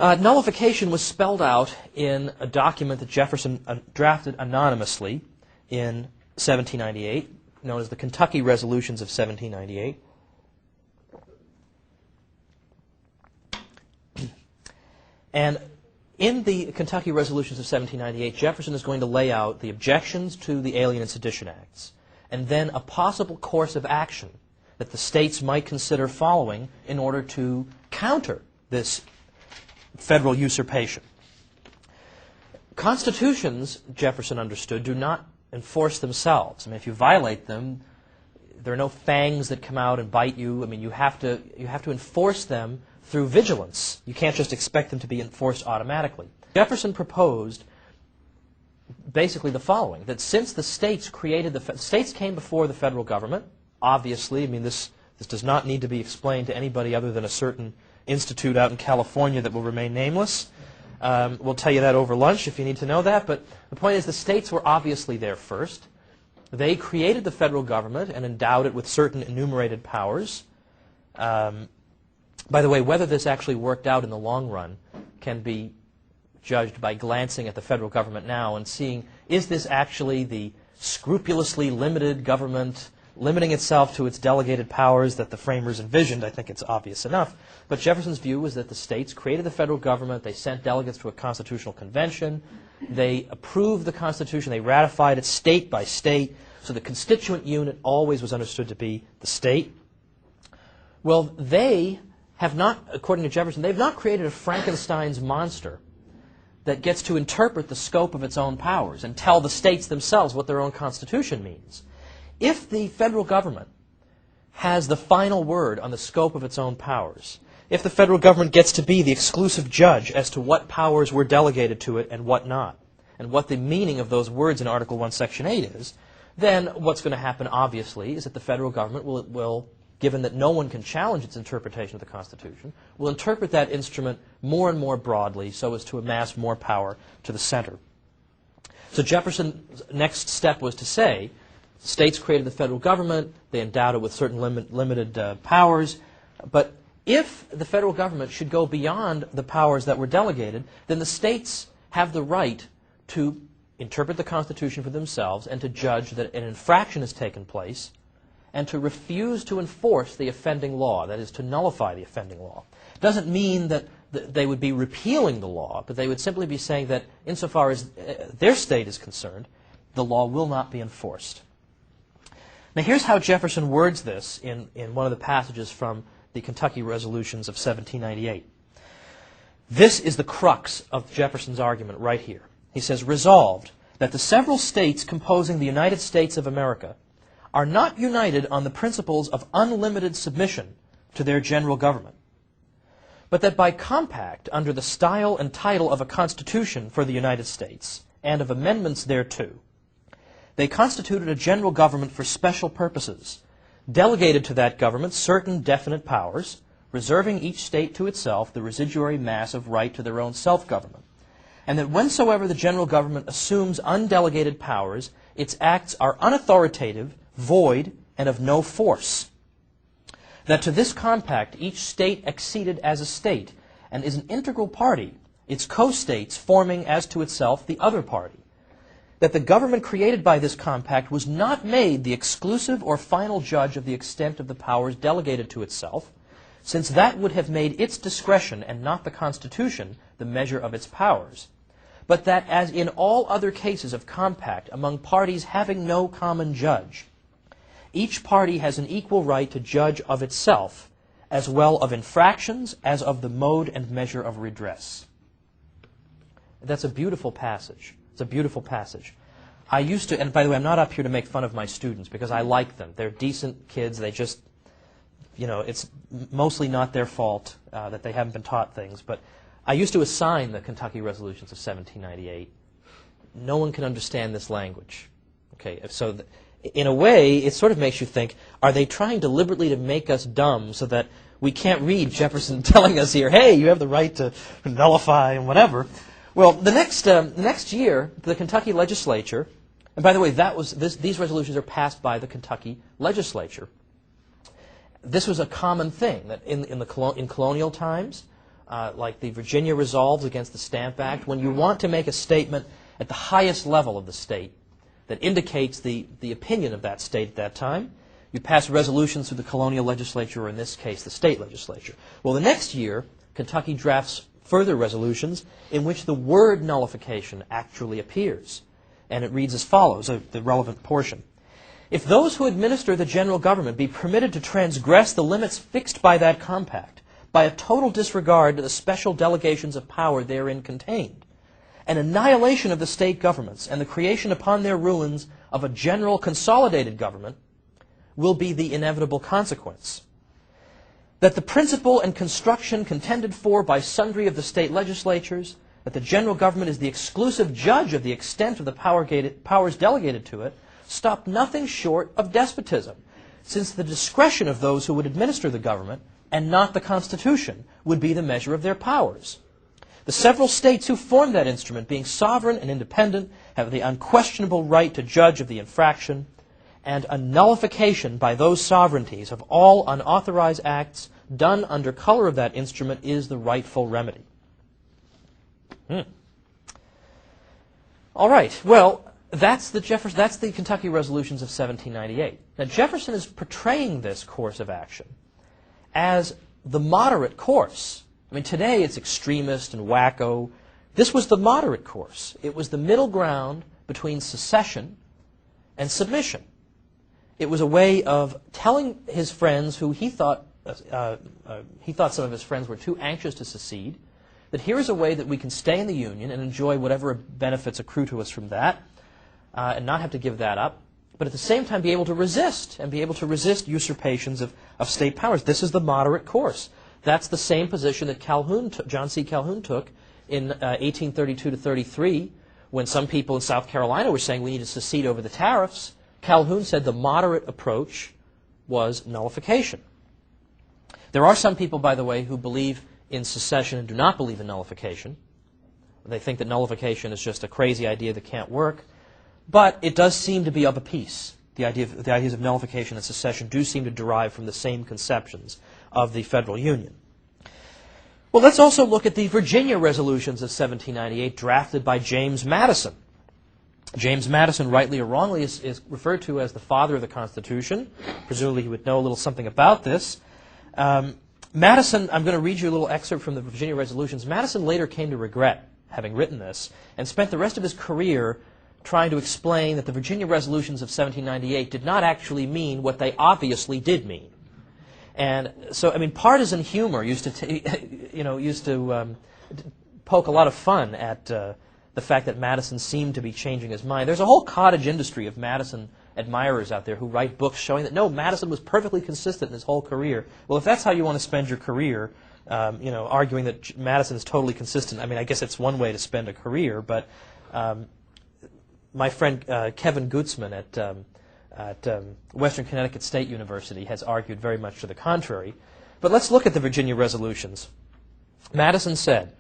Nullification was spelled out in a document that Jefferson drafted anonymously in 1798, known as the Kentucky Resolutions of 1798. And in the Kentucky Resolutions of 1798, Jefferson is going to lay out the objections to the Alien and Sedition Acts, and then a possible course of action that the states might consider following in order to counter this federal usurpation. Constitutions, Jefferson understood, do not enforce themselves. I mean, if you violate them, there are no fangs that come out and bite you. I mean, you have to enforce them through vigilance. You can't just expect them to be enforced automatically. Jefferson proposed basically the following: that since the states created the states came before the federal government, obviously, I mean, this does not need to be explained to anybody other than a certain institute out in California that will remain nameless. We'll tell you that over lunch if you need to know that. But the point is, the states were obviously there first. They created the federal government and endowed it with certain enumerated powers. By the way, whether this actually worked out in the long run can be judged by glancing at the federal government now and seeing, is this actually the scrupulously limited government limiting itself to its delegated powers that the framers envisioned? I think it's obvious enough. But Jefferson's view was that the states created the federal government, they sent delegates to a constitutional convention, they approved the Constitution, they ratified it state by state, so the constituent unit always was understood to be the state. Well, they have not, according to Jefferson, they've not created a Frankenstein's monster that gets to interpret the scope of its own powers and tell the states themselves what their own Constitution means. If the federal government has the final word on the scope of its own powers, if the federal government gets to be the exclusive judge as to what powers were delegated to it and what not, and what the meaning of those words in Article 1, Section 8 is, then what's going to happen, obviously, is that the federal government will, given that no one can challenge its interpretation of the Constitution, will interpret that instrument more and more broadly so as to amass more power to the center. So Jefferson's next step was to say, states created the federal government, they endowed it with certain limited powers, but if the federal government should go beyond the powers that were delegated, then the states have the right to interpret the Constitution for themselves and to judge that an infraction has taken place and to refuse to enforce the offending law, that is, to nullify the offending law. It doesn't mean that they would be repealing the law, but they would simply be saying that insofar as their state is concerned, the law will not be enforced. Now here's how Jefferson words this in one of the passages from the Kentucky Resolutions of 1798. This is the crux of Jefferson's argument right here. He says, "Resolved that the several states composing the United States of America are not united on the principles of unlimited submission to their general government, but that by compact under the style and title of a Constitution for the United States and of amendments thereto, they constituted a general government for special purposes, delegated to that government certain definite powers, reserving each state to itself the residuary mass of right to their own self-government, and that whensoever the general government assumes undelegated powers, its acts are unauthoritative, void, and of no force. That to this compact each state acceded as a state, and is an integral party, its co-states forming as to itself the other party. That the government created by this compact was not made the exclusive or final judge of the extent of the powers delegated to itself, since that would have made its discretion and not the Constitution the measure of its powers, but that as in all other cases of compact among parties having no common judge, each party has an equal right to judge of itself, as well of infractions as of the mode and measure of redress." That's a beautiful passage. It's a beautiful passage. I used to, and by the way, I'm not up here to make fun of my students because I like them. They're decent kids. They just, it's mostly not their fault that they haven't been taught things. But I used to assign the Kentucky Resolutions of 1798. No one can understand this language. Okay, so in a way, it sort of makes you think, are they trying deliberately to make us dumb so that we can't read Jefferson telling us here, hey, you have the right to nullify and whatever? Well, the next year, the Kentucky legislature, and by the way, these resolutions are passed by the Kentucky legislature. This was a common thing that in colonial times, like the Virginia resolves against the Stamp Act, when you want to make a statement at the highest level of the state that indicates the opinion of that state at that time, you pass resolutions through the colonial legislature, or in this case, the state legislature. Well, the next year, Kentucky drafts further resolutions in which the word nullification actually appears. And it reads as follows, the relevant portion. If those who administer the general government be permitted to transgress the limits fixed by that compact, by a total disregard to the special delegations of power therein contained, an annihilation of the state governments and the creation upon their ruins of a general consolidated government will be the inevitable consequence. That the principle and construction contended for by sundry of the state legislatures, that the general government is the exclusive judge of the extent of the powers delegated to it, stopped nothing short of despotism, since the discretion of those who would administer the government, and not the Constitution, would be the measure of their powers. The several states who formed that instrument, being sovereign and independent, have the unquestionable right to judge of the infraction, and a nullification by those sovereignties of all unauthorized acts done under color of that instrument is the rightful remedy. All right, well, that's the Kentucky resolutions of 1798. Now, Jefferson is portraying this course of action as the moderate course. I mean, today it's extremist and wacko. This was the moderate course. It was the middle ground between secession and submission. It was a way of telling his friends, who he thought some of his friends were too anxious to secede, that here is a way that we can stay in the Union and enjoy whatever benefits accrue to us from that, and not have to give that up, but at the same time be able to resist, and be able to resist usurpations of state powers. This is the moderate course. That's the same position that John C. Calhoun took in 1832 to 33, when some people in South Carolina were saying we need to secede over the tariffs. Calhoun said the moderate approach was nullification. There are some people, by the way, who believe in secession and do not believe in nullification. They think that nullification is just a crazy idea that can't work. But it does seem to be of a piece. The ideas of nullification and secession do seem to derive from the same conceptions of the federal union. Well, let's also look at the Virginia resolutions of 1798 drafted by James Madison. James Madison, rightly or wrongly, is referred to as the father of the Constitution. Presumably he would know a little something about this. Madison, I'm going to read you a little excerpt from the Virginia resolutions. Madison later came to regret having written this and spent the rest of his career trying to explain that the Virginia resolutions of 1798 did not actually mean what they obviously did mean. And so, I mean, partisan humor used to poke a lot of fun at the fact that Madison seemed to be changing his mind. There's a whole cottage industry of Madison admirers out there who write books showing that, no, Madison was perfectly consistent in his whole career. Well, if that's how you want to spend your career, arguing that Madison is totally consistent, I mean, I guess it's one way to spend a career, but my friend Kevin Gutzman at Western Connecticut State University has argued very much to the contrary. But let's look at the Virginia resolutions. Madison said,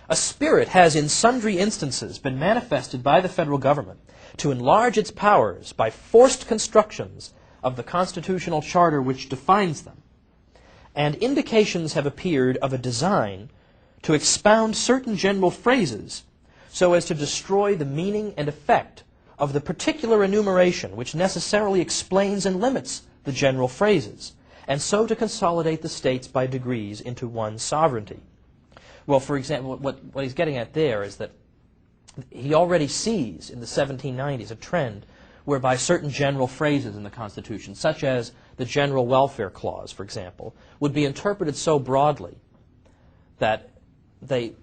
"A spirit has in sundry instances been manifested by the federal government to enlarge its powers by forced constructions of the constitutional charter which defines them, and indications have appeared of a design to expound certain general phrases so as to destroy the meaning and effect of the particular enumeration which necessarily explains and limits the general phrases, and so to consolidate the states by degrees into one sovereignty." Well, for example, what he's getting at there is that he already sees in the 1790s a trend whereby certain general phrases in the Constitution, such as the General Welfare Clause, for example, would be interpreted so broadly that the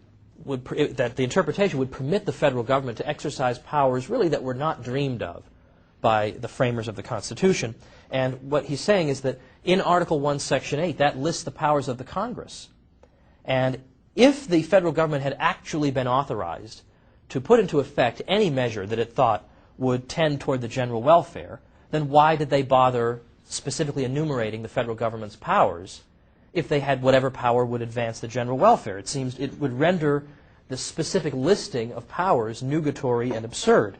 interpretation would permit the federal government to exercise powers really that were not dreamed of by the framers of the Constitution. And what he's saying is that in Article 1, Section 8, that lists the powers of the Congress. And if the federal government had actually been authorized to put into effect any measure that it thought would tend toward the general welfare, then why did they bother specifically enumerating the federal government's powers if they had whatever power would advance the general welfare? It seems it would render the specific listing of powers nugatory and absurd.